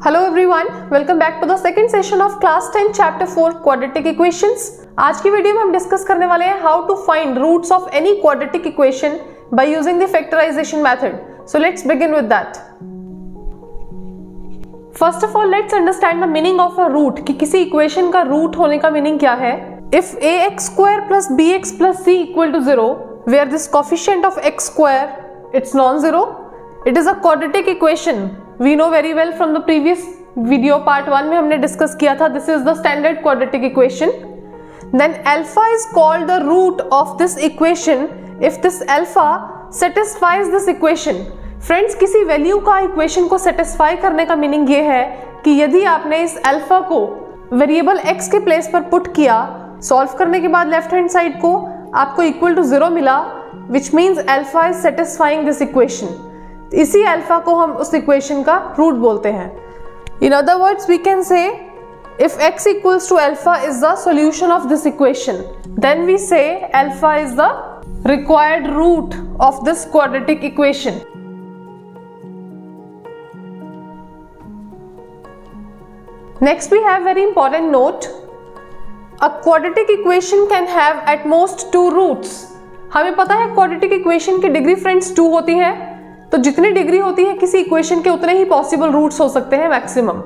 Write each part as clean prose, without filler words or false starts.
Hello everyone, welcome back to the second session of class 10 chapter 4 quadratic equations. आज की video में हम discuss करने वाले हैं how to find roots of any quadratic equation by using the factorization method. So let's begin with that. First of all, let's understand the meaning of a root कि किसी equation का root होने का meaning क्या है. If ax square plus bx plus c equal to 0, where this coefficient of x square it's non-zero, it is a quadratic equation. We know very well from the previous video part 1 में हमने discuss किया था. This is the standard quadratic equation. Then alpha is called the root of this equation if this alpha satisfies this equation. Friends, किसी value का equation को satisfy करने का meaning ये है कि यदि आपने इस अल्फा को वेरिएबल x के प्लेस पर पुट किया, सॉल्व करने के बाद लेफ्ट हैंड साइड को आपको इक्वल टू 0 मिला, which means alpha is satisfying this equation. इसी अल्फा को हम उस इक्वेशन का रूट बोलते हैं. In other words we can say if x equals to alpha is the solution of this equation, then we say alpha is the required root of this quadratic equation. Next we have very important note. A quadratic equation can have at most 2 roots. हमें पता है quadratic equation की degree friends 2 होती है, तो जितनी degree होती है किसी इक्वेशन के उतने ही पॉसिबल रूट्स हो सकते हैं मैक्सिमम.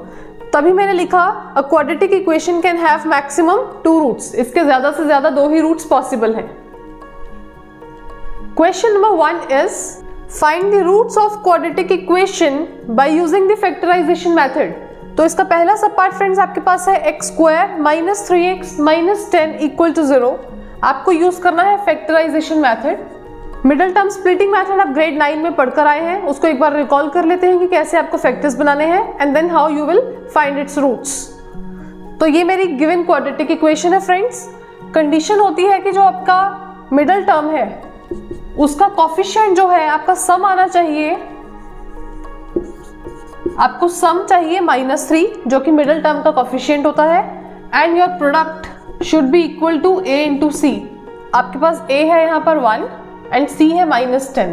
तभी मैंने लिखा a quadratic equation can have maximum 2 roots. इसके ज्यादा से ज्यादा 2 ही रूट्स पॉसिबल हैं. Question number 1 is find the roots of quadratic equation by using the factorization method. तो इसका पहला सब पार्ट फ्रेंड्स आपके पास है x square minus 3x minus 10 equal to 0. आपको यूज करना है factorization method. Middle term splitting method आप ग्रेड 9 में पढ़कर आए हैं, उसको एक बार रिकॉल कर लेते हैं कि कैसे आपको फैक्टर्स बनाने हैं and then how you will find its roots. तो ये मेरी गिवन क्वाड्रेटिक इक्वेशन है फ्रेंड्स. कंडीशन होती है कि जो आपका मिडिल टर्म है उसका कोफिशिएंट जो है आपका सम आना चाहिए. आपको सम चाहिए -3 जो कि मिडिल टर्म का कोफिशिएंट होता है, and your product should be equal to a into C. आपके पास a है यहाँ पर 1 एंड c है -10,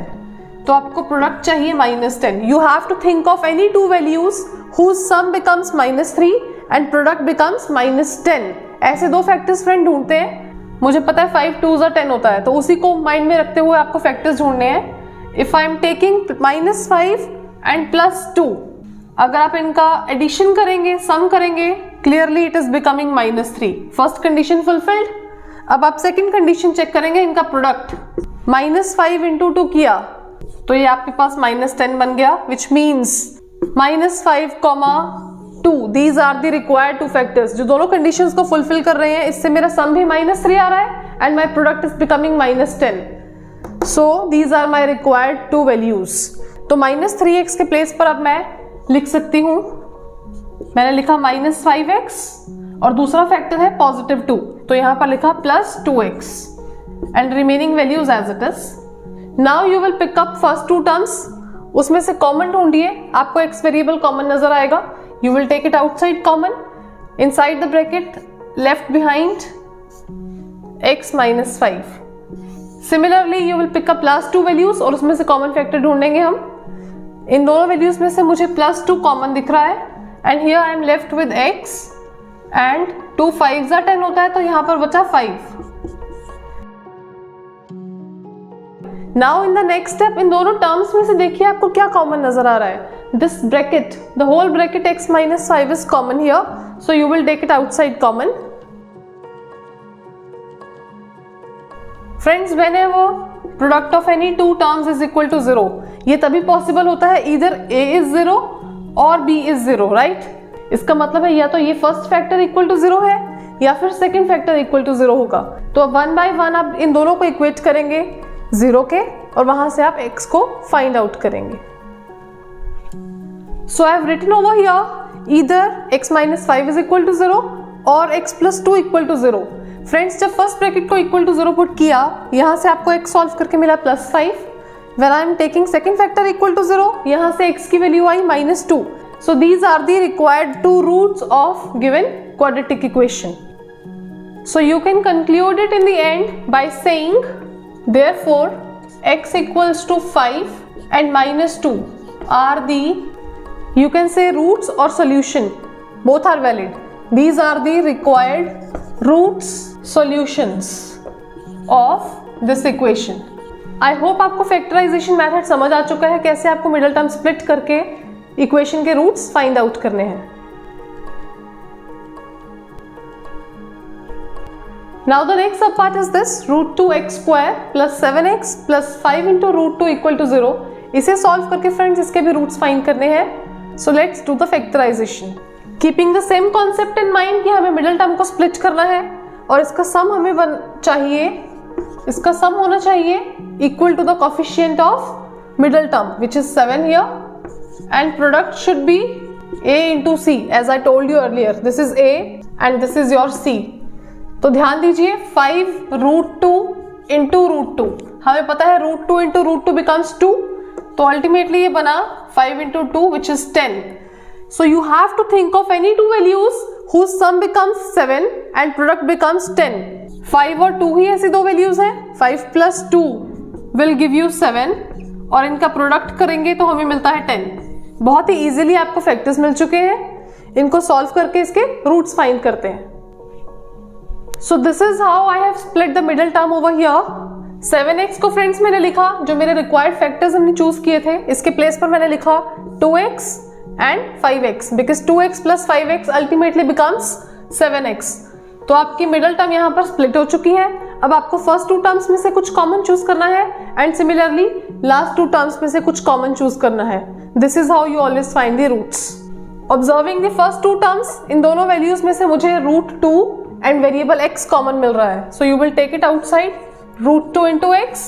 तो आपको प्रोडक्ट चाहिए -10. You have to think of any 2 values whose sum becomes -3 and product becomes -10. ऐसे 2 फैक्टर्स फ्रेंड ढूंढते हैं. मुझे पता है 5 2s 10 होता है, तो उसी को माइंड में रखते हुए आपको फैक्टर्स ढूंढने हैं. If I am taking -5 and +2, अगर आप इनका एडिशन करेंगे, सम करेंगे, clearly it is becoming -3. First condition fulfilled. अब आप सेकंड कंडीशन चेक करेंगे, इनका प्रोडक्ट -5 इंटू 2 किया तो ये आपके पास -10 बन गया, which means -5, 2 these are the required 2 factors. जो दोनों कंडीशंस को फुलफिल कर रहे हैं, इससे मेरा सम भी -3 आ रहा है and my product is becoming -10. So these are my required 2 values. तो -3x के प्लेस पर अब मैं लिख सकती हूं, मैंने लिखा -5x और दूसरा फैक्टर है +2, तो यहां पर लिखा +2x and remaining values as it is. Now you will pick up first 2 terms. उसमें से कॉमन ढूंढिए. आपको x वेरिएबल कॉमन नजर आएगा. You will take it outside common, inside the bracket, left behind x minus 5. Similarly you will pick up last 2 values और उसमें से common factor ढूंढेंगे हम. इन दोनों वैल्यूज में से मुझे +2 कॉमन दिख रहा है and here I am left with x and 2 5s are 10 होता है, तो यहाँ पर बचा 5. Now in the next step in दोनों टर्म्स में से देखिए आपको क्या कॉमन नजर आ रहा है. This bracket, the whole bracket x minus 5 is common here, so you will take it outside common. Friends, whenever product of any 2 terms is equal to 0, ये तभी पॉसिबल होता है either a is 0 और b is 0, right? इसका मतलब है या तो ये फर्स्ट फैक्टर इक्वल टू 0 है या फिर सेकेंड फैक्टर इक्वल टू 0 होगा. तो अब 1 by 1 आप इन दोनों को इक्वेट करेंगे 0 के और वहां से आप x को फाइंड आउट करेंगे. So I have written over here either x minus 5 is equal to 0 और x plus 2 equal to 0. Friends, जब फर्स्ट ब्रैकेट को इक्वल टू 0 पुट किया, यहां से आपको x सॉल्व करके मिला +5. When I am taking second factor equal to 0, यहां से x की वैल्यू आई -2. So these are the required 2 roots of given quadratic equation. So you can conclude it in the end by saying therefore x equals to 5 and -2 are the You can say roots or solution. Both are valid. These are the required roots, solutions of this equation. I hope आपको factorisation method समझ आ चुका है, कैसे आपको middle term split करके equation के roots find out करने हैं. Now the next sub part is this, root 2x square plus 7x plus 5 into root 2 equal to 0. इसे सॉल्व करके फ्रेंड्स इसके भी रूट्स फाइंड करने हैं. So let's do the factorization. Keeping the same concept in mind कि हमें middle term को split करना है और इसका सम हमें चाहिए, इसका सम होना चाहिए equal to the coefficient of middle term which is 7 here, and product should be a into c as I told you earlier. This is a and this is your c. तो ध्यान दीजिए 5 root 2 into root 2, हमें पता है root 2 into root 2 becomes 2, तो ultimately ये बना 5 into 2 which is 10. So you have to think of any two values whose sum becomes 7 and product becomes 10. 5 और 2 ही ऐसी दो वैल्यूज हैं. 5 plus 2 will give you 7 और इनका प्रोडक्ट करेंगे तो हमें मिलता है 10. बहुत ही इजीली आपको फैक्टर्स मिल चुके हैं, इनको सॉल्व करके इसके रूट्स फाइंड करते हैं. So this is how I have split the middle term over here. 7x को फ्रेंड्स मैंने लिखा, जो मेरे रिक्वायर्ड फैक्टर्स हमने चूज किए थे, इसके प्लेस पर मैंने लिखा 2x and 5x because 2x plus 5x ultimately becomes 7x. तो आपकी मिडिल टर्म यहाँ पर स्प्लिट हो चुकी है. अब आपको फर्स्ट टू टर्म्स में से कुछ कॉमन चूज करना है and similarly last two terms में से कुछ कॉमन चूज करना है. This is how you always find the roots. Observing the first two terms, इन दोनों वैल्यूज में से मुझे root 2 and variable x common मिल रहा है. So you will take it outside. Root 2 into x.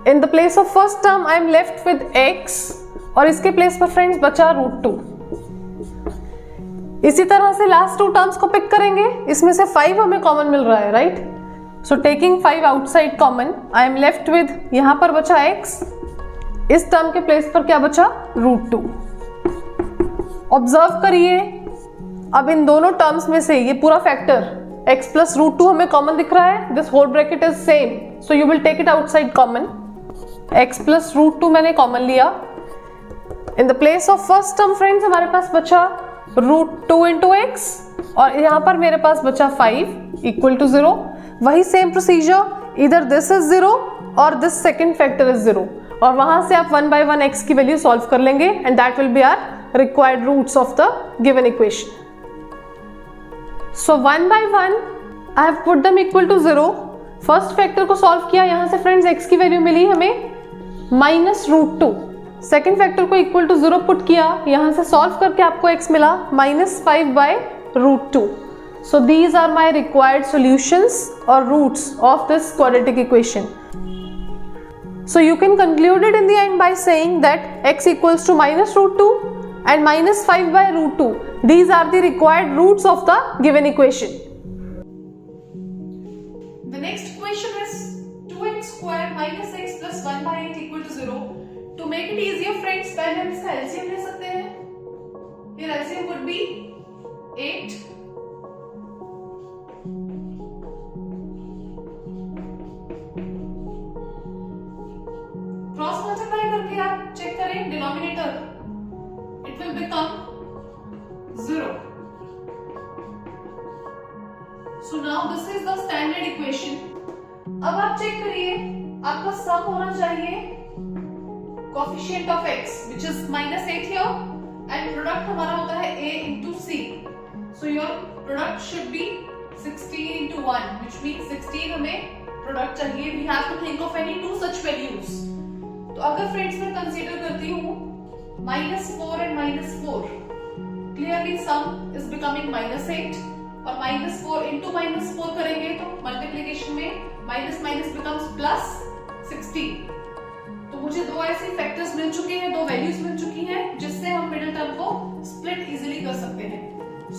In the place of first term I am left with x और इसके प्लेस पर फ्रेंड्स बचा रूट 2. इसी तरह से लास्ट टू टर्म्स को पिक करेंगे, इसमें से 5 हमें कॉमन मिल रहा है, right. So taking 5 outside common I am left with, यहां पर बचा x, इस टर्म के प्लेस पर क्या बचा रूट 2. ऑब्जर्व करिए, अब इन दोनों टर्म्स में से ये पूरा फैक्टर x प्लस रूट 2 हमें कॉमन दिख रहा है. This whole bracket is same, so you will take it outside common. x plus root 2 मैंने कॉमन लिया. In the place of first term friends हमारे पास बचा रूट 2 into x और यहाँ पर मेरे पास बचा 5 इक्वल टू 0. वही सेम प्रोसीजर, इधर दिस इज 0 और दिस सेकेंड फैक्टर इज 0 और वहां से आप 1 by 1 x की वैल्यू सॉल्व कर लेंगे and that will be our required roots of the given equation. So 1 by 1 I have put them equal to 0. First factor को solve किया, यहां से फ्रेंड्स x की वैल्यू मिली हमें माइनस रूट 2. सेकेंड फैक्टर को इक्वल टू 0 पुट किया, यहां से सॉल्व करके आपको x मिला minus 5 by root 2. So these are my required solutions और roots of this quadratic equation. So you can conclude it in the end by saying that x equals to minus root 2 and minus 5 by root 2. These are the required roots of the given equation. The next equation is 2x square minus x plus 1 by 8 equal to 0. To make it easier friends, पहले हम इसका LCM ले सकते हैं. Here LCM would be 8. Cross multiply करके आप check करें denominator, it will become 0. So now this is the standard equation. अब आप चेक करिए, आपका सम होना चाहिए coefficient of x which is minus 8 here and product हमारा होता है a into c. So your product should be 16 into 1 which means 16 हमें product चाहिए. We have to think of any two such values. तो अगर फ्रेंड्स मैं consider करती हूँ -4 and -4, clearly sum is becoming -8 और -4 into -4 करेंगे तो मल्टीप्लिकेशन में माइनस माइनस becomes +16. तो मुझे दो ऐसे फैक्टर्स मिल चुके हैं, दो वैल्यूज मिल चुकी हैं जिससे हम मिडिल टर्म को स्प्लिट इजीली कर सकते हैं.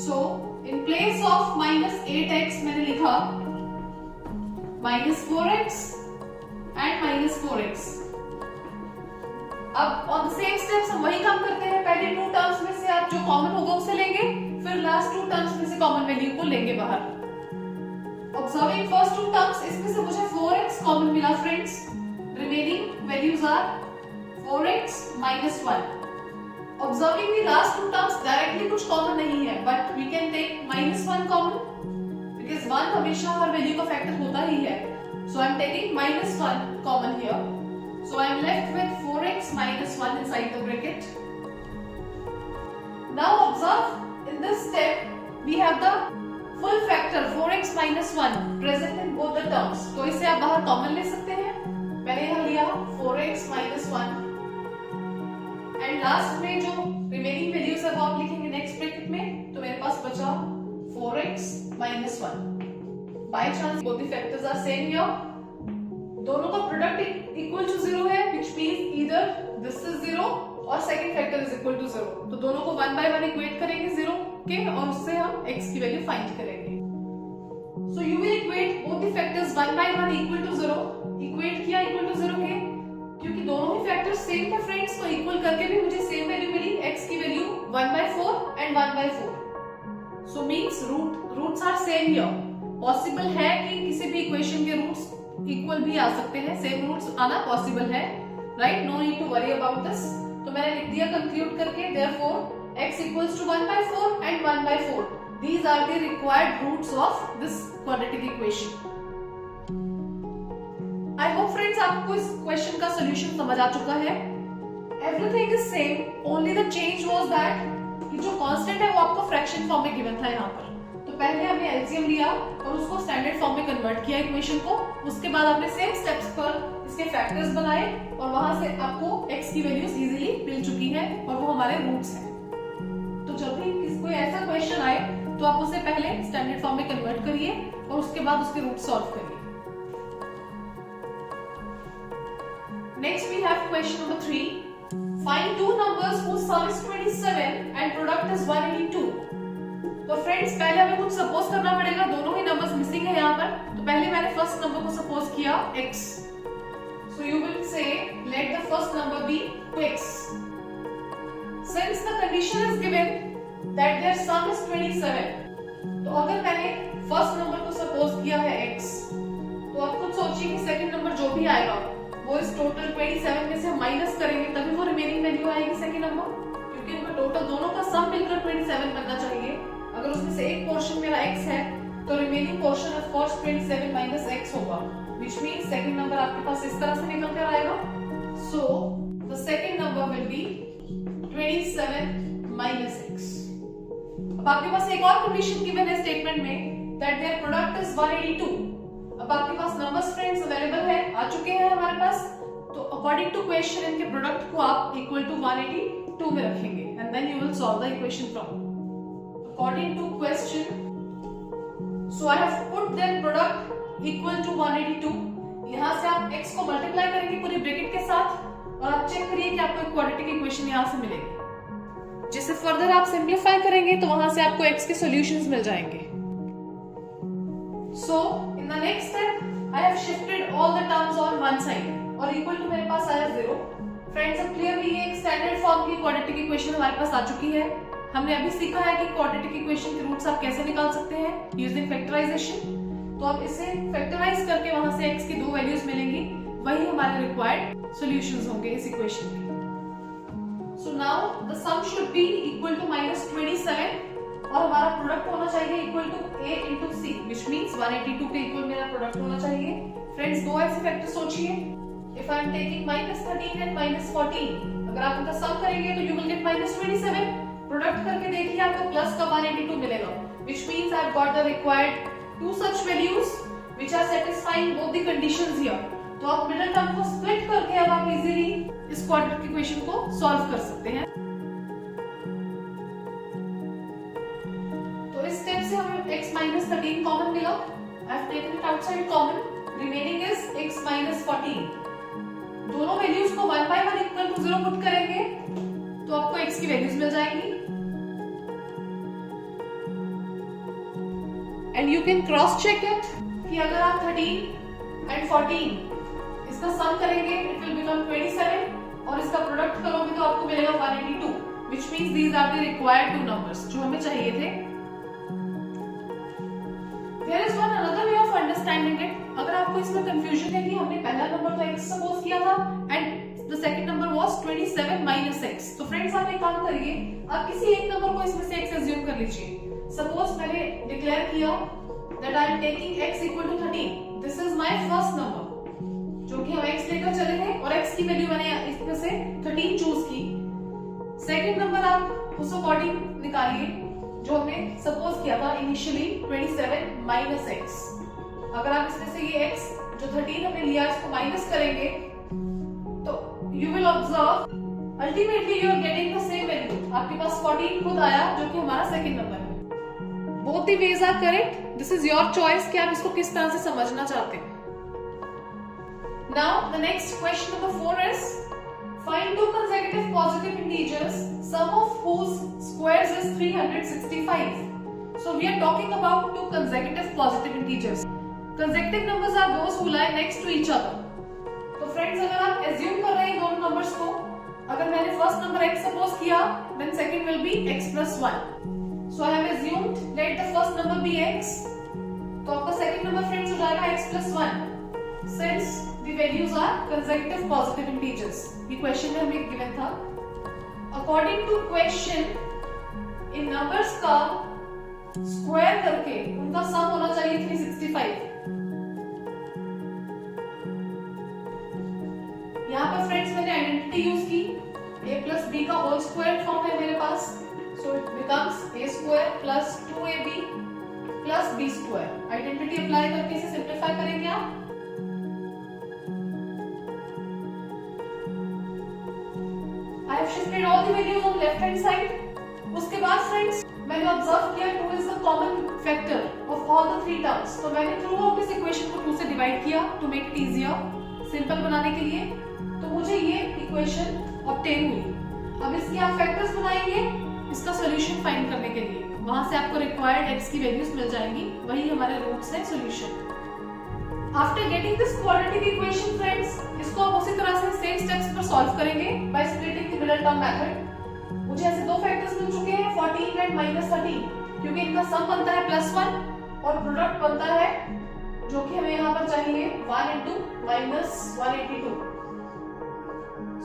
सो इन प्लेस ऑफ -8x मैंने लिखा -4x and -4x. अब ऑन द सेम स्टेप्स हम वही काम करते हैं. पहले टू टर्म्स में से आप जो कॉमन होगा उसे लेंगे, फिर लास्ट टू टर्म्स में से कॉमन वैल्यू को लेंगे बाहर. ऑब्जर्विंग फर्स्ट टू टर्म्स, इसमें से मुझे 4x कॉमन मिला friends. Remaining values are 4x -1. Observing the last two terms directly कुछ कॉमन नहीं है, but we can take -1 common, because 1 हमेशा हर वैल्यू का फैक्टर होता ही है. So I am taking -1 common here. So I am left with 4x - 1 inside the bracket. Now observe in this step we have the full factor 4x - 1 present in both the terms. तो इसे आप बाहर common ले सकते हैं. मैंने यहाँ लिया 4x - 1 एंड लास्ट में जो रिमेनिंग वैल्यूज है वो आप लिखेंगे नेक्स्ट ब्रैकेट में. तो मेरे पास बचा 4x - 1. By chance both the factors are same here. दोनों का प्रोडक्ट इक्वल टू 0 है, which means either this is 0 और second factor is equal to 0. तो दोनों को 1 by 1 इक्वेट करेंगे 0 के और उससे हम x की वैल्यू फाइंड करेंगे. So you will equate both the factors 1 by 1 equal to 0. Equate किया इक्वल टू 0 के, क्योंकि दोनों ही फैक्टर्स सेम थे फ्रेंड्स, तो इक्वल करके भी मुझे सेम वैल्यू मिली. x की value 1/4 and 1/4. So means roots are same here. Possible है कि किसी भी इक्वेशन के रूट्स इक्वल भी आ सकते हैं, सेम रूट्स आना पॉसिबल है, right? No need to worry about this. तो मैंने लिख दिया कंक्लूड करके, therefore x equals to 1/4 and 1/4. These are the required roots of this quadratic equation. I hope friends आपको इस क्वेश्चन का सॉल्यूशन समझ आ चुका है. Everything is same, only the change was that कि जो कांस्टेंट है वो आपको फ्रैक्शन फॉर्म में गिवन था यहाँ पर. तो पहले हमने एलसीएम लिया और उसको स्टैंडर्ड फॉर्म में कन्वर्ट किया इक्वेशन को. उसके बाद आपने सेम स्टेप्स पर इसके फैक्टर्स बनाए और वहां से आपको x की वैल्यूज इजीली मिल चुकी है और वो हमारे रूट्स हैं. तो जब भी कोई ऐसा क्वेश्चन आए तो आप उसे पहले स्टैंडर्ड फॉर्म में कन्वर्ट करिए और उसके बाद उसके रूट सॉल्व करिए. Next we have question number 3. Find two numbers whose sum is 27 and product is 182. तो फ्रेंड्स पहले हमें कुछ सपोज करना पड़ेगा. दोनों ही नंबर्स मिसिंग है यहाँ पर. तो पहले मैंने फर्स्ट नंबर को सपोज किया x. So you will say let the first number be x. Since the condition is given that their sum is 27, तो अगर मैंने फर्स्ट नंबर को सपोज किया है x, तो आप खुद सोचिए कि सेकंड नंबर जो भी आएगा वो इस टोटल 27 में से माइनस करेंगे तभी वो रिमेनिंग वैल्यू आएगी सेकंड नंबर, क्योंकि उनका टोटल दोनों का सम मिलकर 27 बनना चाहिए. अगर उसमें से एक पोर्शन मेरा x है तो remaining portion of course 27 minus x होगा, which means second number आपके पास इस तरह से निकल कर आएगा. So the second number will be 27 minus x. अब आपके पास एक और कंडीशन गिवन है स्टेटमेंट में that their product is 182. अब आपके पास नंबर्स फ्रेंड्स अवेलेबल है, आ चुके हैं हमारे पास. तो अकॉर्डिंग टू क्वेश्चन इनके प्रोडक्ट को आप इक्वल टू 182 में रखेंगे and then you will solve the equation from according to question. So I have put their product equal to 182. यहाँ से आप x को मल्टीप्लाई करेंगे पूरी ब्रैकेट के साथ और आप चेक करिए कि आपको एक क्वाड्रेटिक इक्वेशन यहाँ से मिलेगी. जिसे फर्दर आप सिंप्लीफाई करेंगे तो वहां से आपको x के सॉल्यूशंस मिल जाएंगे. So in the next step I have shifted all the terms on one side और इक्वल टू मेरे पास आया 0. फ्रेंड्स अब क्लियरली ये एक स्टैंडर्ड फॉर्म की क्वाड्रेटिक इक्वेशन हमारे पास आ चुकी है. हमने अभी सीखा है कि क्वाड्रेटिक इक्वेशन के रूट्स आप कैसे निकाल सकते हैं यूजिंग फैक्टराइजेशन. तो अब इसे फैक्टराइज करके वहां से x की दो वैल्यूज मिलेंगी, वही हमारे रिक्वायर्ड सॉल्यूशंस होंगे इस इक्वेशन के. So now the sum should be equal to -27 और हमारा प्रोडक्ट होना चाहिए equal to a into c, which means 182 के इक्वल मेरा प्रोडक्ट होना चाहिए. फ्रेंड्स दो ऐसे फैक्टर सोचिए. If I am taking -13 and -14, अगर आप इनका सम करेंगे तो यू विल गेट -27. प्रोडक्ट करके देखिए आपको प्लस का 182 मिलेगा, which means I have got the required two such values which are satisfying both the conditions here. तो आप मिडिल टर्म को स्प्लिट करके अब आप इजीली इस क्वाड्रेटिक इक्वेशन को सॉल्व कर सकते हैं. तो इस स्टेप से हमें x - 13 कॉमन मिला. I have taken it outside common. Remaining is x - 14. दोनों वैल्यूज को 1 by 1 इक्वल टू 0 पुट करेंगे तो आपको x की वैल्यूज मिल जाएंगी. And you can cross check it कि अगर आप 13 एंड 14 इसका सम करेंगे इट विल बिकम 27 और इसका प्रोडक्ट करोगे तो आपको मिलेगा 182, which means these are the required two numbers जो हमें चाहिए थे. There is one another way of understanding it. अगर आपको इसमें कंफ्यूजन है कि हमने पहला नंबर तो x सपोज किया था and the second number was 27 minus x। तो फ्रेंड्स आप एक काम करिए, आप किसी एक नंबर को इसमें से x एज्यूम कर लीजिए। सपोज मैंने डिक्लेयर किया that I am taking x equal to 13, this is my first number जो कि हम x लेकर चले गए और x की वैल्यू मैंने इसमें से 13 चूज की। सेकंड नंबर आप उस अकॉर्डिंग निकालिए जो हमने सपोज किया था इनिशियली 27 माइनस x। अगर आप इसमें से ये x जो 13 हमने लिया इसको माइनस करेंगे तो you will observe ultimately you are getting the same value. आपके पास 14 खुद आया जो कि हमारा सेकंड नंबर है। Both the ways are correct, this is your choice कि आप इसको किस तरह से समझना चाहते हैं। Now the next question number 4 is find two consecutive positive integers sum of whose squares is 365. So we are talking about two consecutive positive integers. Consecutive numbers are those who lie next to each other. तो friends अगर आप assume कर रहे हैं दोनों numbers को, अगर मैंने first number x suppose किया then second will be x plus 1. So I have assumed let the first number be x. तो आपका second number friends हो जाएगा x plus 1. Since the values are consecutive positive integers. ये question में हमें given था। According to question, in numbers का square करके उनका सम होना चाहिए 365। यहाँ पर फ्रेंड्स मैंने आइडेंटिटी यूज की, a plus b का होल स्क्वायर फॉर्म है मेरे पास, so it becomes a square plus 2ab plus b square। Identity apply करके इसे सिंप्लीफाई करेंगे आप। I have shifted all the values on left hand side. उसके बाद फ्रेंड्स मैंने ऑब्जर्व किया 2 is the common factor of all the three terms। तो मैंने थ्रू आउट इस इक्वेशन को 2 से डिवाइड किया to make it easier, simple बनाने के लिए। तो मुझे ये इक्वेशन ऑब्टेन हुई। अब इसके आप फैक्टर्स बनाएंगे इसका सॉल्यूशन फाइंड करने के लिए, वहां से आपको रिक्वायर्ड x की वैल्यूज मिल जाएंगी, वही हमारे रूट्स है solution. After getting this quadratic equation friends इसको आप उसी तरह से सेम स्टेप्स पर सॉल्व करेंगे by splitting the middle term method. मुझे ऐसे दो फैक्टर्स मिल चुके हैं 14 एंड -13, क्योंकि इनका सम बनता है +1 और प्रोडक्ट बनता है जो कि हमें यहाँ पर चाहिए 1 into -182।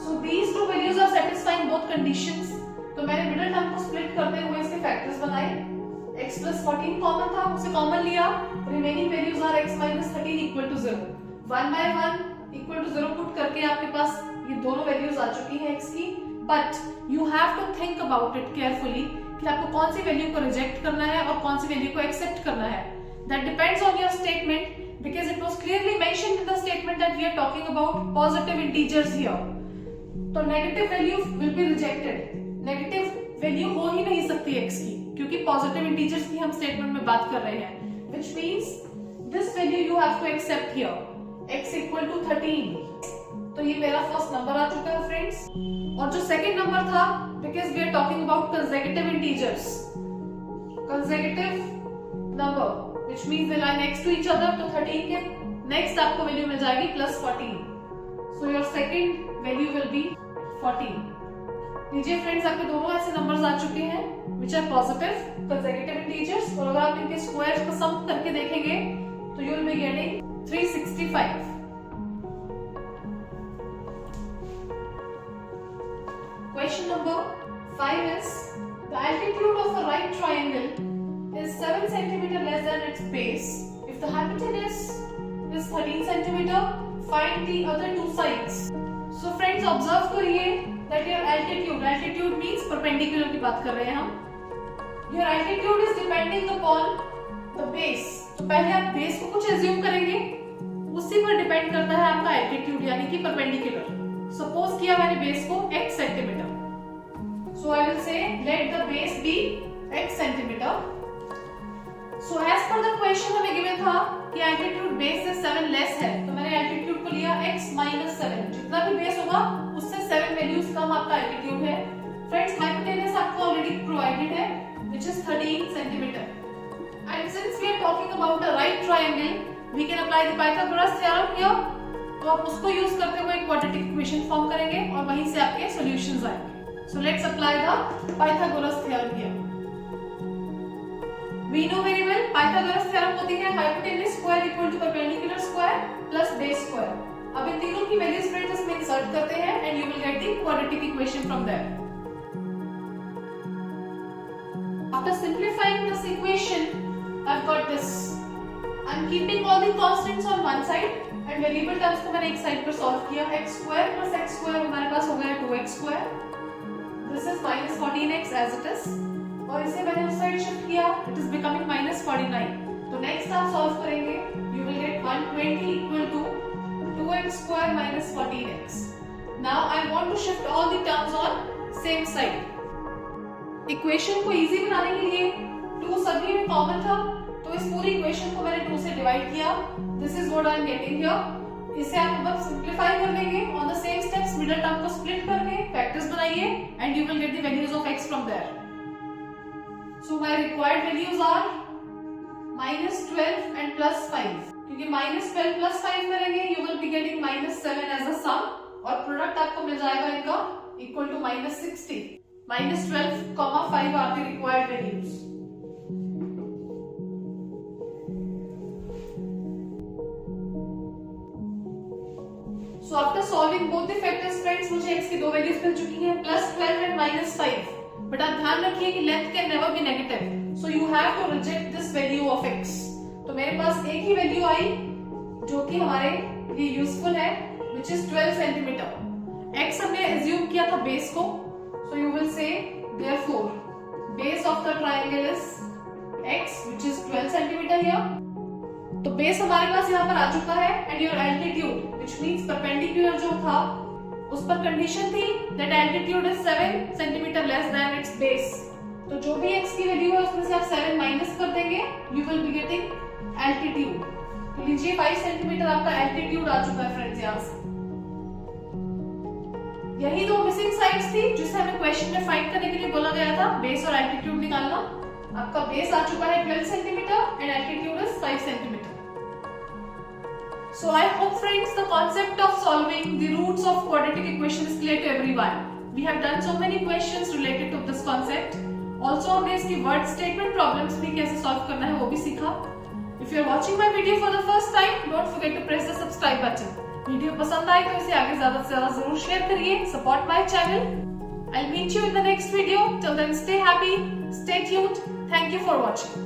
So these two values are satisfying both conditions. तो मैंने मिडल टर्म को स्प्लिट करते हुए इसके फैक्टर्स बनाए। x plus 14 कॉमन था, उसे कॉमन लिया, remaining values are x minus 13 equal to 0। 1 by 1 equal to 0 put करके आपके पास ये दोनों वैल्यूज आ चुकी हैं x की। But you have to think about it carefully कि आपको कौन सी वैल्यू को रिजेक्ट करना है और कौन सी वैल्यू को एक्सेप्ट करना है। That depends on your statement because it was clearly mentioned in the statement that we are talking about positive integers here. तो negative value will be rejected. Negative value हो ही नहीं सकती x की, क्योंकि पॉजिटिव इंटीजर्स की हम statement में बात कर रहे हैं, which means this value you have to accept here x equal to 13। तो ये मेरा फर्स्ट नंबर आ चुका है फ्रेंड्स। और जो सेकंड नंबर था, because we are talking about consecutive integers, consecutive number which means they lie next to each other, तो 13 के नेक्स्ट आपको वैल्यू मिल जाएगी +14। So your second value will be 14। लीजिए फ्रेंड्स आपके दोनों ऐसे नंबर्स आ चुके हैं which are positive consecutive integers, और अगर आप इनके स्क्वायर्स को सम करके देखेंगे तो you will be getting 365। Question number 5 is the altitude of a right triangle is 7 cm less than its base. If the hypotenuse is 13 cm, find the other two sides. So friends observe करिए that your altitude means perpendicular की बात कर रहे हैं हम। Your altitude is depending upon the base। तो पहले आप बेस को कुछ एज्यूम करेंगे, उसी पर डिपेंड करता है आपका एल्टीट्यूड यानी कि परपेंडिकुलर। सपोज किया मैंने बेस को x centimetre, so I will say let the base be x centimetre. So as per the question हमें गिवन था कि एल्टीट्यूड बेस से 7 लेस है, तो मैंने एल्टीट्यूड को लिया x - 7। जितना भी बेस होगा उससे 7 वैल्यूज कम आपका एल्टीट्यूड है। फ्रेंड्स हाइपोटेनस आपको ऑलरेडी प्रोवाइडेड है which is 13 centimeter, and since we are talking about a right triangle we can apply the Pythagoras theorem here। तो आप उसको यूज करते हुए एक क्वाड्रेटिक इक्वेशन फॉर्म करेंगे और वहीं से आपके सॉल्यूशंस आएंगे। So let's apply the Pythagoras theorem here। We know very well Pythagoras theorem होती है hypotenuse square equal to perpendicular square plus base square। अब इन तीनों की वैल्यूज फ्रेंड्स इसमें इंसर्ट करते हैं and you will get the quadratic equation from there. After simplifying this equation I have got this. I am keeping all the constants on one side and variable terms को मैंने एक side पर solve किया. x square plus x square हमारे पास हो गया 2x square. This is minus 14x as it is. और इसे मैंने उस साइड शिफ्ट किया. It is becoming minus 49. तो नेक्स्ट आप सॉल्व करेंगे. You will get 120 equal to 2x square minus 14x. Now I want to shift all the terms on same side. Equation को easy बनाने के लिए 2 सभी में कॉमन था, तो इस पूरी इक्वेशन को मैंने 2 से डिवाइड किया. This is what I am getting here. इसे आप अब सिंपलीफाई कर लेंगे. On the same steps middle term को स्प्लिट करके फैक्टर्स बनाइए and you will get the values of x from there. So my required values are -12 and +5. क्योंकि -12 +5 करेंगे you will be getting -7 as a sum और product आपको मिल जाएगा इनका equal to -60. -12, 5 are the required values. So after solving both the factors friends मुझे x की दो वैल्यूज मिल चुकी हैं +12 एंड -5. बट आप ध्यान रखिए कि length can never be negative, so you have to reject this value of x. तो मेरे पास एक ही वैल्यू आई जो कि हमारे लिए यूजफुल है which is 12 सेंटीमीटर. x हमने एज्यूम किया था बेस को, so you will say therefore base of the triangle is x which is 12 centimetre here. तो बेस हमारे पास यहाँ पर आ चुका है and your altitude which means perpendicular जो था उस पर कंडीशन थी that altitude is 7 centimetre less than it's base. तो जो भी x की वैल्यू है उसमें से आप 7 माइनस कर देंगे you will be getting altitude. तो लीजिए 5 सेंटीमीटर आपका एल्टीट्यूड आ चुका है फ्रेंड्स. यहाँ से यही दो मिसिंग साइड्स थी जिसे हमें क्वेश्चन में फाइंड करने के लिए बोला गया था, बेस और एल्टीट्यूड निकालना. आपका बेस आ चुका है 12 centimetre and altitude is 5 centimetre. So I hope friends the concept of solving the roots of quadratic equation is clear to everyone. We have done so many questions related to this concept. Also हमने इसकी word statement problems भी कैसे solve करना है वो भी सीखा. If you are watching my video for the first time, don't forget to press the subscribe button. Video पसंद आए तो इसे आगे ज्यादा से ज्यादा जरूर शेयर करिए. Support my channel. I'll meet you in the next video. Till then, stay happy, stay tuned. Thank you for watching.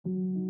you